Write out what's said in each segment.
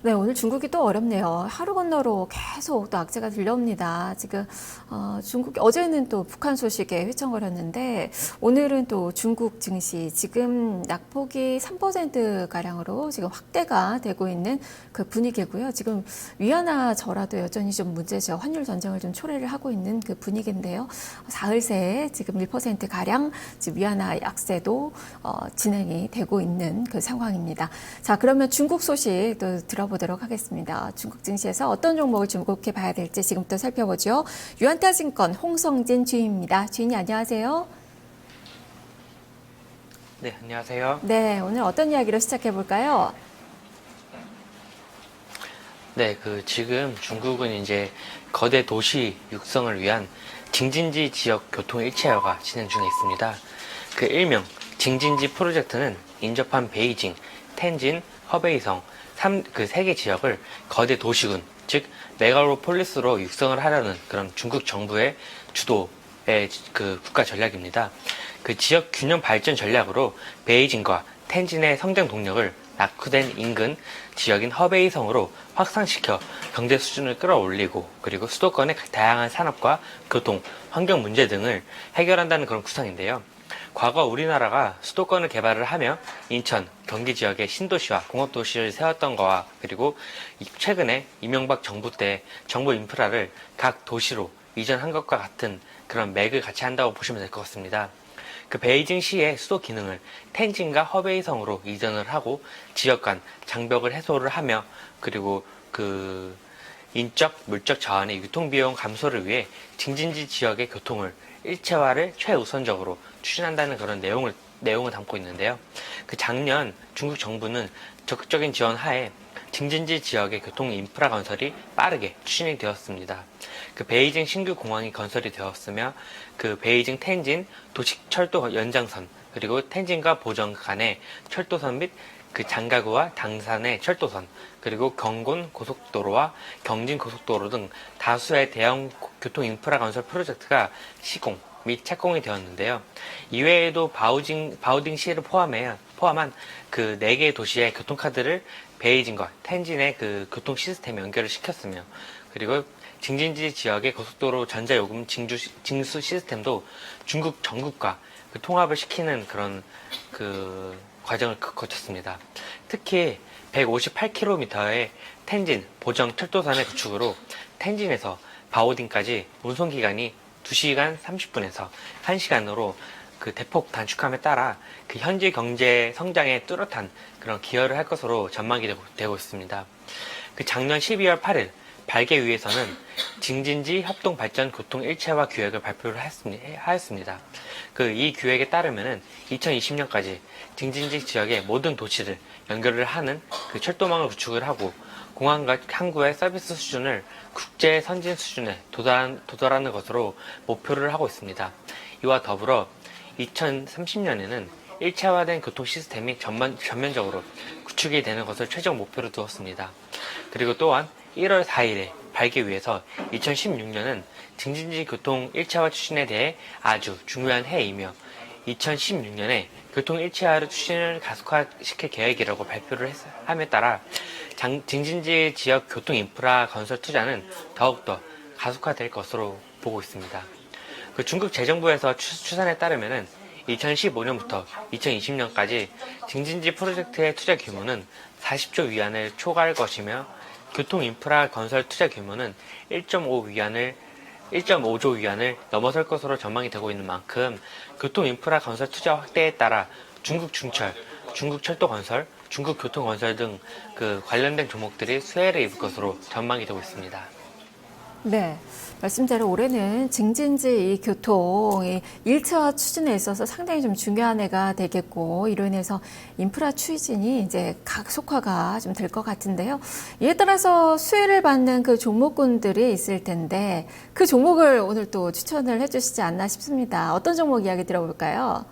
네, 오늘 중국이 또 어렵네요. 하루 건너로 계속 또 악재가 들려옵니다. 지금 중국 어제는 또 북한 소식에 휘청거렸는데 오늘은 또 중국 증시 지금 낙폭이 3% 가량으로 지금 확대가 되고 있는 그 분위기고요. 지금 위안화 절하도 여전히 좀 문제죠. 환율 전쟁을 좀 초래를 하고 있는 그 분위기인데요. 사흘 새에 지금 1% 가량 지금 위안화 약세도 진행이 되고 있는 그 상황입니다. 자, 그러면 중국 소식 또 들어보도록 하겠습니다. 중국 증시에서 어떤 종목을 주목해 봐야 될지 지금부터 살펴보죠. 유한타증권 홍성진 주인입니다. 주인님 안녕하세요. 네, 안녕하세요. 네, 오늘 어떤 이야기로 시작해 볼까요? 네, 지금 중국은 이제 거대 도시 육성을 위한 징진지 지역 교통 일체화가 진행 중에 있습니다. 그 일명 징진지 프로젝트는 인접한 베이징, 텐진, 허베이성 그 세 개 지역을 거대 도시군, 즉 메가로폴리스로 육성을 하려는 그런 중국 정부의 주도의 그 국가 전략입니다. 그 지역 균형 발전 전략으로 베이징과 텐진의 성장 동력을 낙후된 인근 지역인 허베이성으로 확산시켜 경제 수준을 끌어올리고, 그리고 수도권의 다양한 산업과 교통, 환경 문제 등을 해결한다는 그런 구상인데요. 과거 우리나라가 수도권을 개발을 하며 인천, 경기 지역의 신도시와 공업도시를 세웠던 거와, 그리고 최근에 이명박 정부 때 정부 인프라를 각 도시로 이전한 것과 같은 그런 맥을 같이 한다고 보시면 될 것 같습니다. 그 베이징시의 수도 기능을 텐진과 허베이성으로 이전을 하고 지역 간 장벽을 해소를 하며, 그리고 그 인적, 물적 자원의 유통비용 감소를 위해 징진지 지역의 교통을 일체화를 최우선적으로 추진한다는 그런 내용을 담고 있는데요. 그 작년 중국 정부는 적극적인 지원 하에 징진지 지역의 교통 인프라 건설이 빠르게 추진이 되었습니다. 그 베이징 신규 공항이 건설이 되었으며, 그 베이징 텐진 도시철도 연장선, 그리고 텐진과 보정 간의 철도선 및 그 장가구와 당산의 철도선, 그리고 경곤 고속도로와 경진 고속도로 등 다수의 대형 교통 인프라 건설 프로젝트가 시공 및 착공이 되었는데요. 이외에도 바오딩시를 포함한 그 4개의 도시의 교통카드를 베이징과 텐진의 그 교통 시스템에 연결을 시켰으며, 그리고 징진지 지역의 고속도로 전자요금 징수 시스템도 중국 전국과 그 통합을 시키는 그런 그 과정을 거쳤습니다. 특히 158km의 텐진 보정 철도선의 구축으로 텐진에서 바오딩까지 운송 기간이 2시간 30분에서 1시간으로 그 대폭 단축함에 따라 그 현지 경제 성장에 뚜렷한 그런 기여를 할 것으로 전망이 되고 있습니다. 그 작년 12월 8일 발개위에서는 징진지 협동 발전 교통 일체화 규획을 발표를 하였습니다. 이 규획에 따르면은 2020년까지 징진지 지역의 모든 도시를 연결을 하는 그 철도망을 구축을 하고, 공항과 항구의 서비스 수준을 국제 선진 수준에 도달하는 것으로 목표를 하고 있습니다. 이와 더불어 2030년에는 일체화된 교통 시스템이 전면적으로 구축이 되는 것을 최종 목표로 두었습니다. 그리고 또한 1월 4일에 발개위에서 2016년은 징진지 교통 일체화 추진에 대해 아주 중요한 해이며 2016년에 교통 일체화를 추진을 가속화시킬 계획이라고 발표를 함에 따라 징진지 지역 교통 인프라 건설 투자는 더욱더 가속화될 것으로 보고 있습니다. 그 중국 재정부에서 추산에 따르면은 2015년부터 2020년까지 징진지 프로젝트의 투자 규모는 40조 위안을 초과할 것이며, 교통 인프라 건설 투자 규모는 1.5조 위안을 넘어설 것으로 전망이 되고 있는 만큼, 교통 인프라 건설 투자 확대에 따라 중국 중철, 중국 철도 건설, 중국 교통 건설 등 그 관련된 종목들이 수혜를 입을 것으로 전망이 되고 있습니다. 네, 말씀대로 올해는 징진지 이 교통이 일체화 추진에 있어서 상당히 좀 중요한 해가 되겠고, 이로 인해서 인프라 추진이 이제 가속화가 좀 될 것 같은데요. 이에 따라서 수혜를 받는 그 종목군들이 있을 텐데 그 종목을 오늘 또 추천을 해주시지 않나 싶습니다. 어떤 종목 이야기 들어볼까요?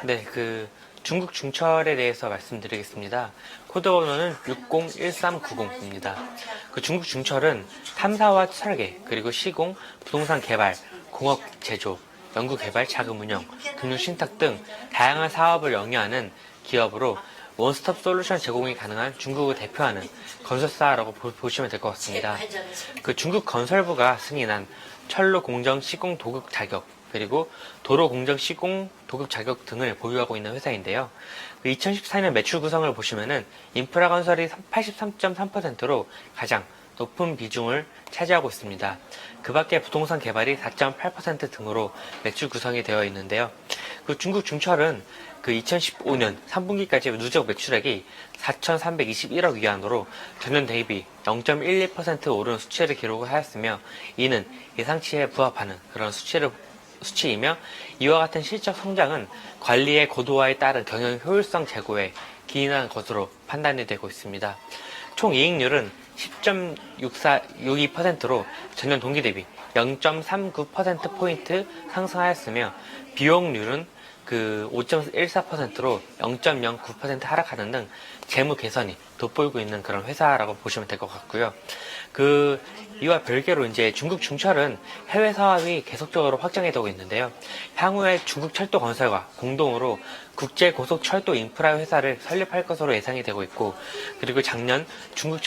네, 중국 중철에 대해서 말씀드리겠습니다. 코드 번호는 601390입니다. 중국 중철은 탐사와 설계, 그리고 시공, 부동산 개발, 공업 제조, 연구 개발, 자금 운영, 금융 신탁 등 다양한 사업을 영위하는 기업으로 원스톱 솔루션 제공이 가능한 중국을 대표하는 건설사라고 보시면 될 것 같습니다. 그 중국 건설부가 승인한 철로 공정 시공 도급 자격, 그리고 도로 공정 시공 도급 자격 등을 보유하고 있는 회사인데요. 2014년 매출 구성을 보시면은 인프라 건설이 83.3%로 가장 높은 비중을 차지하고 있습니다. 그 밖에 부동산 개발이 4.8% 등으로 매출 구성이 되어 있는데요. 그 중국 중철은 그 2015년 3분기까지 누적 매출액이 4,321억 위안으로 전년 대비 0.12% 오른 수치를 기록을 하였으며, 이는 예상치에 부합하는 그런 수치이며, 이와 같은 실적 성장은 관리의 고도화에 따른 경영 효율성 제고에 기인한 것으로 판단이 되고 있습니다. 총 이익률은 10.62%로 전년 동기 대비 0.39%포인트 상승하였으며, 비용률은 그 5.14%로 0.09% 하락하는 등 재무 개선이 돋보이고 있는 그런 회사라고 보시면 될 것 같고요. 이와 별개로 이제 중국 중철은 해외 사업이 계속적으로 확장이 되고 있는데요. 향후에 중국 철도 건설과 공동으로 국제 고속철도 인프라 회사를 설립할 것으로 예상이 되고 있고, 그리고 작년 중국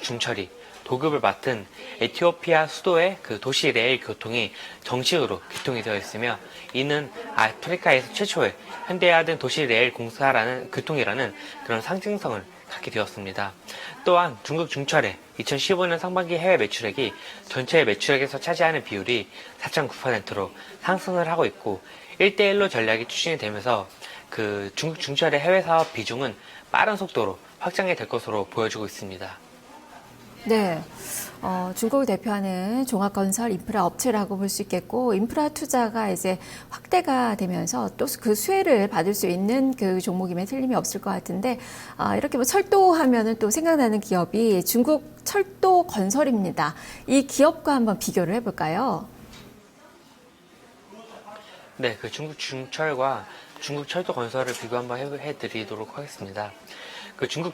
중철이 도급을 맡은 에티오피아 수도의 그 도시 레일 교통이 정식으로 개통이 되어 있으며, 이는 아프리카에서 최초의 현대화된 도시 레일 공사라는 교통이라는 그런 상징성을 갖게 되었습니다. 또한 중국 중철의 2015년 상반기 해외 매출액이 전체 매출액에서 차지하는 비율이 4.9%로 상승을 하고 있고, 1대1로 전략이 추진이 되면서 그 중국 중철의 해외 사업 비중은 빠른 속도로 확장이 될 것으로 보여지고 있습니다. 네. 중국을 대표하는 종합건설 인프라 업체라고 볼 수 있겠고, 인프라 투자가 이제 확대가 되면서 또 그 수혜를 받을 수 있는 그 종목임에 틀림이 없을 것 같은데, 이렇게 뭐 철도 하면은 또 생각나는 기업이 중국 철도 건설입니다. 이 기업과 한번 비교를 해볼까요? 네, 그 중국 중철과 중국 철도 건설을 비교 한번 해드리도록 하겠습니다. 그 중국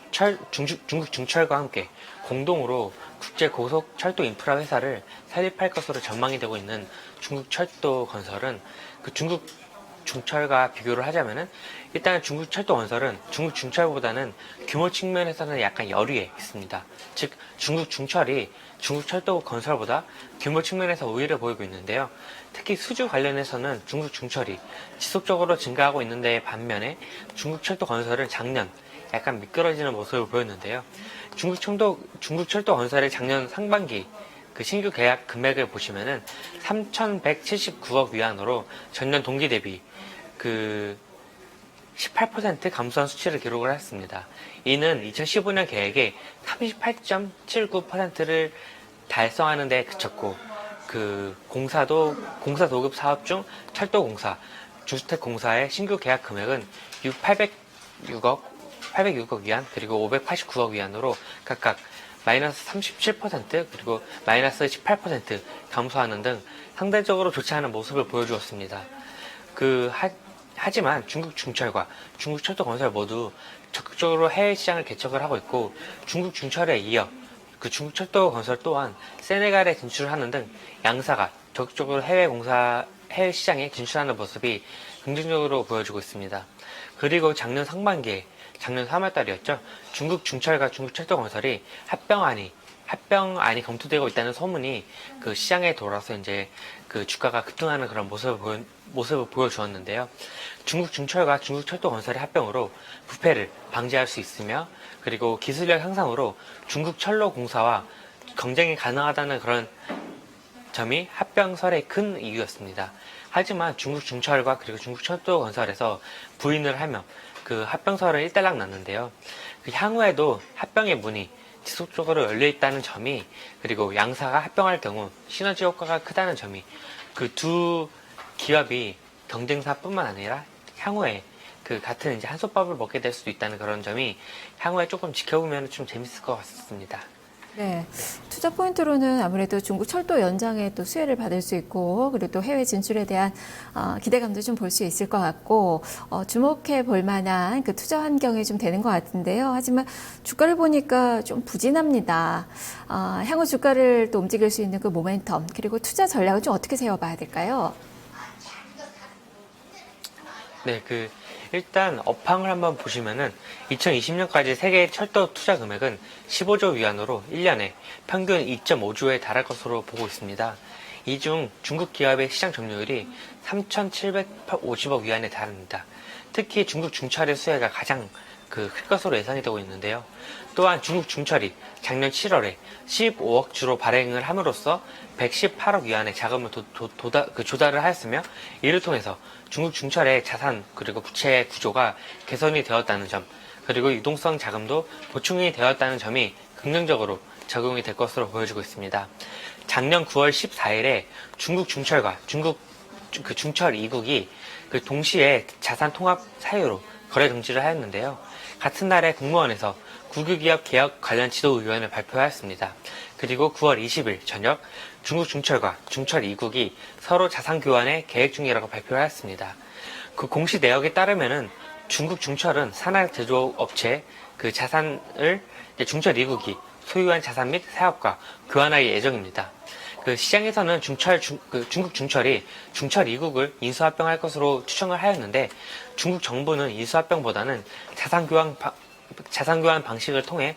중철과 함께 공동으로 국제 고속 철도 인프라 회사를 설립할 것으로 전망이 되고 있는 중국 철도 건설은, 그 중국 중철과 비교를 하자면은, 일단 중국 철도 건설은 중국 중철보다는 규모 측면에서는 약간 여리에 있습니다. 즉 중국 중철이 중국 철도 건설보다 규모 측면에서 우위를 보이고 있는데요. 특히 수주 관련해서는 중국 중철이 지속적으로 증가하고 있는데, 반면에 중국 철도 건설은 작년 약간 미끄러지는 모습을 보였는데요. 중국 철도 건설의 작년 상반기 그 신규 계약 금액을 보시면은 3,179억 위안으로 전년 동기 대비 그 18% 감소한 수치를 기록을 했습니다. 이는 2015년 계획의 38.79%를 달성하는 데 그쳤고, 그 공사 도급 사업 중 철도공사, 주택공사의 신규 계약 금액은 806억 위안, 그리고 589억 위안으로 각각 마이너스 37% 그리고 마이너스 18% 감소하는 등 상대적으로 좋지 않은 모습을 보여주었습니다. 하지만 중국 중철과 중국 철도 건설 모두 적극적으로 해외 시장을 개척을 하고 있고, 중국 중철에 이어 그 중국 철도 건설 또한 세네갈에 진출하는 등 양사가 적극적으로 해외 시장에 진출하는 모습이 긍정적으로 보여지고 있습니다. 그리고 작년 3월달이었죠. 중국 중철과 중국 철도 건설이 합병안이 검토되고 있다는 소문이 그 시장에 돌아서 이제 그 주가가 급등하는 그런 모습을 보여주었는데요. 중국 중철과 중국 철도 건설의 합병으로 부패를 방지할 수 있으며, 그리고 기술력 향상으로 중국 철로 공사와 경쟁이 가능하다는 그런 점이 합병설의 큰 이유였습니다. 하지만 중국 중철과 그리고 중국 철도 건설에서 부인을 하며 그 합병설은 일단락 났는데요. 그 향후에도 합병의 문이 지속적으로 열려 있다는 점이, 그리고 양사가 합병할 경우 시너지 효과가 크다는 점이, 그 두 기업이 경쟁사뿐만 아니라 향후에 그 같은 이제 한솥밥을 먹게 될 수도 있다는 그런 점이 향후에 조금 지켜보면 좀 재밌을 것 같습니다. 네. 투자 포인트로는 아무래도 중국 철도 연장에 또 수혜를 받을 수 있고, 그리고 또 해외 진출에 대한 기대감도 좀 볼 수 있을 것 같고, 주목해 볼 만한 그 투자 환경이 좀 되는 것 같은데요. 하지만 주가를 보니까 좀 부진합니다. 향후 주가를 또 움직일 수 있는 그 모멘텀, 그리고 투자 전략을 좀 어떻게 세워봐야 될까요? 네, 일단 업황을 한번 보시면은 2020년까지 세계 철도 투자 금액은 15조 위안으로 1년에 평균 2.5조에 달할 것으로 보고 있습니다. 이 중 중국 기업의 시장 점유율이 3,750억 위안에 달합니다. 특히 중국 중철의 수혜가 가장 클 것으로 예상이 되고 있는데요. 또한 중국 중철이 작년 7월에 15억 주로 발행을 함으로써 118억 위안의 자금을 조달을 하였으며, 이를 통해서 중국 중철의 자산 그리고 부채 구조가 개선이 되었다는 점, 그리고 유동성 자금도 보충이 되었다는 점이 긍정적으로 적용이 될 것으로 보여지고 있습니다. 작년 9월 14일에 중국 중철과 중국 중철 2국이 동시에 자산 통합 사유로 거래 정지를 하였는데요. 같은 날에 국무원에서 국유기업 개혁 관련 지도의견을 발표하였습니다. 그리고 9월 20일 저녁 중국 중철과 중철 2국이 서로 자산 교환에 계획 중이라고 발표하였습니다. 그 공시 내역에 따르면은 중국 중철은 산악 제조업체 자산을 중철 2국이 소유한 자산 및 사업과 교환할 예정입니다. 시장에서는 중국 중철이 중철 2국을 인수합병할 것으로 추정을 하였는데, 중국 정부는 인수합병보다는 자산 교환 방식을 통해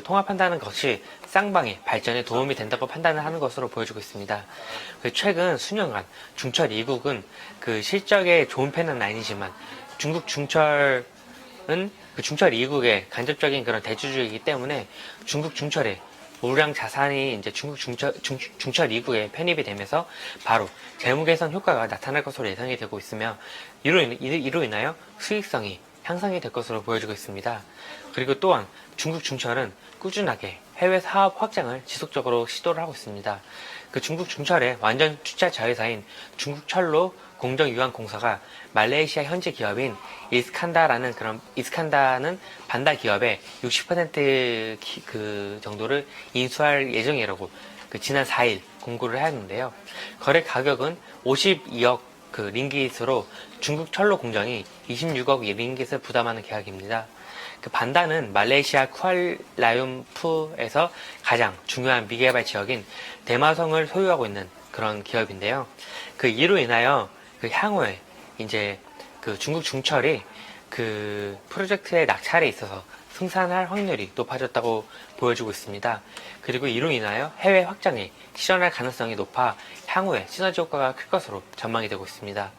통합한다는 것이 쌍방의 발전에 도움이 된다고 판단을 하는 것으로 보여지고 있습니다. 최근 수년간 중철 2국은 실적에 좋은 편은 아니지만 중국 중철은 중철 2국의 간접적인 그런 대주주이기 때문에 중국 중철의 우량 자산이 이제 중국 중철 2국에 편입이 되면서 바로 재무 개선 효과가 나타날 것으로 예상이 되고 있으며, 이로 인하여 수익성이 향상이 될 것으로 보여지고 있습니다. 그리고 또한 중국 중철은 꾸준하게 해외 사업 확장을 지속적으로 시도를 하고 있습니다. 중국 중철의 완전 투자 자회사인 중국철로 공정유한공사가 말레이시아 현지 기업인 이스칸다는 반다 기업의 60% 정도를 인수할 예정이라고 지난 4일 공고를 하였는데요. 거래 가격은 52억 링깃으로 중국 철로 공정이 26억 링깃을 부담하는 계약입니다. 반다는 말레이시아 쿠알라룸푸르에서 가장 중요한 미개발 지역인 대마성을 소유하고 있는 그런 기업인데요. 이로 인하여 향후에 이제 중국 중철이 프로젝트의 낙찰에 있어서 승산할 확률이 높아졌다고 보여지고 있습니다. 그리고 이로 인하여 해외 확장에 실현할 가능성이 높아 향후에 시너지 효과가 클 것으로 전망이 되고 있습니다.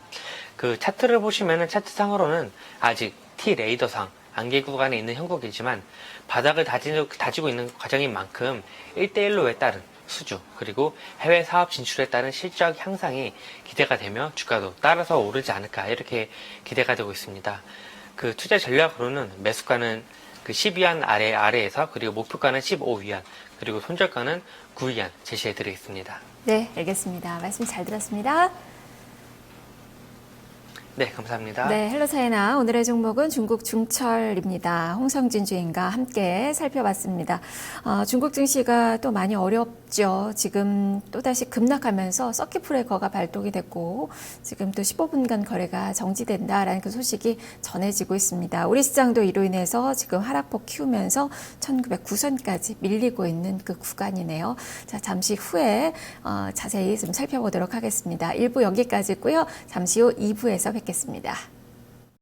차트를 보시면은 차트상으로는 아직 T레이더상 안개 구간에 있는 형국이지만 바닥을 다지고 있는 과정인 만큼 1대1로에 따른 수주, 그리고 해외 사업 진출에 따른 실적 향상이 기대가 되며 주가도 따라서 오르지 않을까, 이렇게 기대가 되고 있습니다. 투자 전략으로는 매수가는 12위안 아래에서, 그리고 목표가는 15위안, 그리고 손절가는 9위안 제시해 드리겠습니다. 네, 알겠습니다. 말씀 잘 들었습니다. 네, 감사합니다. 네, 헬로사이나 오늘의 종목은 중국 중철입니다. 홍성진 주인과 함께 살펴봤습니다. 중국 증시가 또 많이 어렵죠. 지금 또다시 급락하면서 서킷 브레이커가 발동이 됐고, 지금 또 15분간 거래가 정지된다라는 소식이 전해지고 있습니다. 우리 시장도 이로 인해서 지금 하락폭 키우면서 1909선까지 밀리고 있는 구간이네요. 자, 잠시 후에 자세히 좀 살펴보도록 하겠습니다. 1부 여기까지고요. 잠시 후 2부에서 뵙겠습니다.